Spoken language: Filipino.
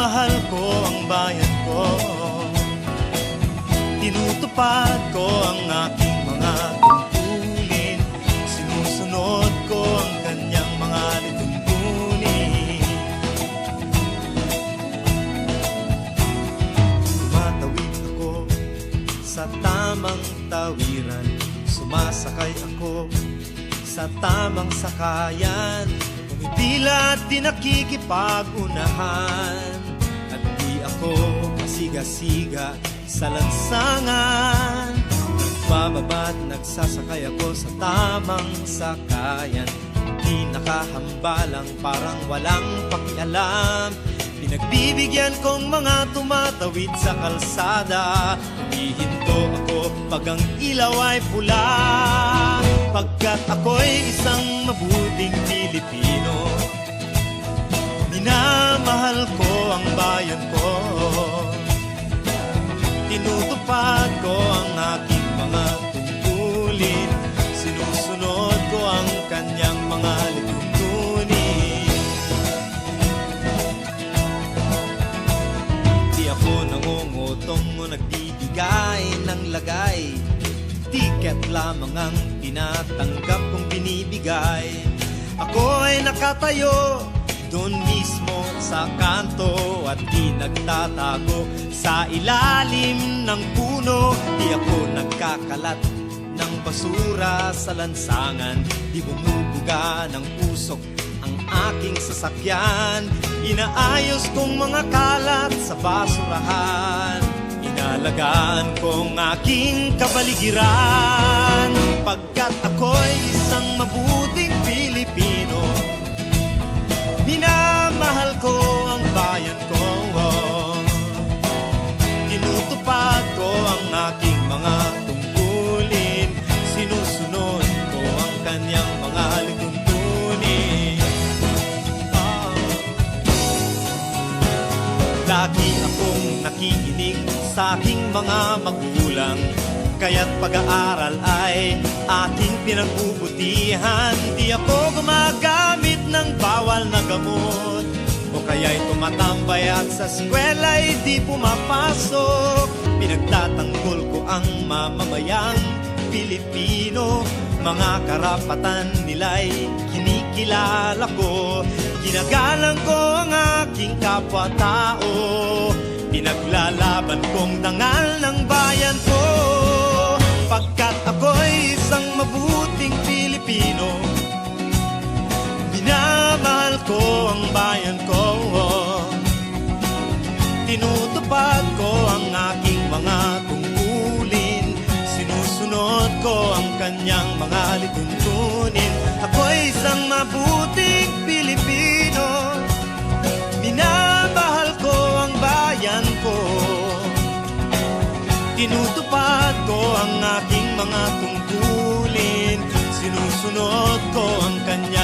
Minamahal ko ang bayan ko, tinutupad ko ang aking mga tungkulin, sinusunod ko ang kanyang mga lituntunin. Tumatawid ako sa tamang tawiran, sumasakay ako sa tamang sakayan, pumipila at di nakikipag-unahan, at di ako pasiga-siga sa lansangan. Nagbababa at nagsasakay ako sa tamang sakayan, di nakahambalang parang walang pakialam. Pinagbibigyan kong mga tumatawid sa kalsada, humihinto ako pag ang ilaw ay pula, pagkat ako'y isang mabuting Pilipino. Minamahal ko ang bayan ko, tinutupad ko ang aking mga tungkulin, sinusunod ko ang kanyang mga lituntunin. Di ako nangungutong o nagbibigay ng lagay, tiket lamang ang tinatanggap kong binibigay. Ako ay nakatayo doon mismo sa kanto at di nagtatago sa ilalim ng puno. Di ako nagkakalat ng basura sa lansangan, di bumubuga ng usok ang aking sasakyan. Inaayos kong mga kalat sa basurahan, inalagaan kong aking kapaligiran, pagkat ako'y isang mabuting Pilipino. Minamahal ko ang bayan ko, tinutupad ko ang aking mga tungkulin, sinusunod ko ang kanyang mga lituntunin. Lagi akong nakikinig sa aking mga magulang, kaya't pag-aaral ay aking pinagbubutihan. Di ako gumagamit ng bawal na gamot, o kaya'y tumatambay at sa eskwela'y di pumapasok. Pinagtatanggol ko ang mamamayang Pilipino, mga karapatan nila'y kinikilala ko. Ginagalang ko ang aking kapwa-tao, pinaglalaban kong dangal ng bayan ko, pagkat ako'y isang mabuting Pilipino. Minamahal ko ang bayan ko, tinutupad ko ang aking mga tungkulin, sinusunod ko ang kanyang mga lituntunin. Ako'y isang mabuting Pilipino, minamahal ko ang bayan ko, tinutupad ko ang aking mga tungkulin, sinusunod ko ang kanya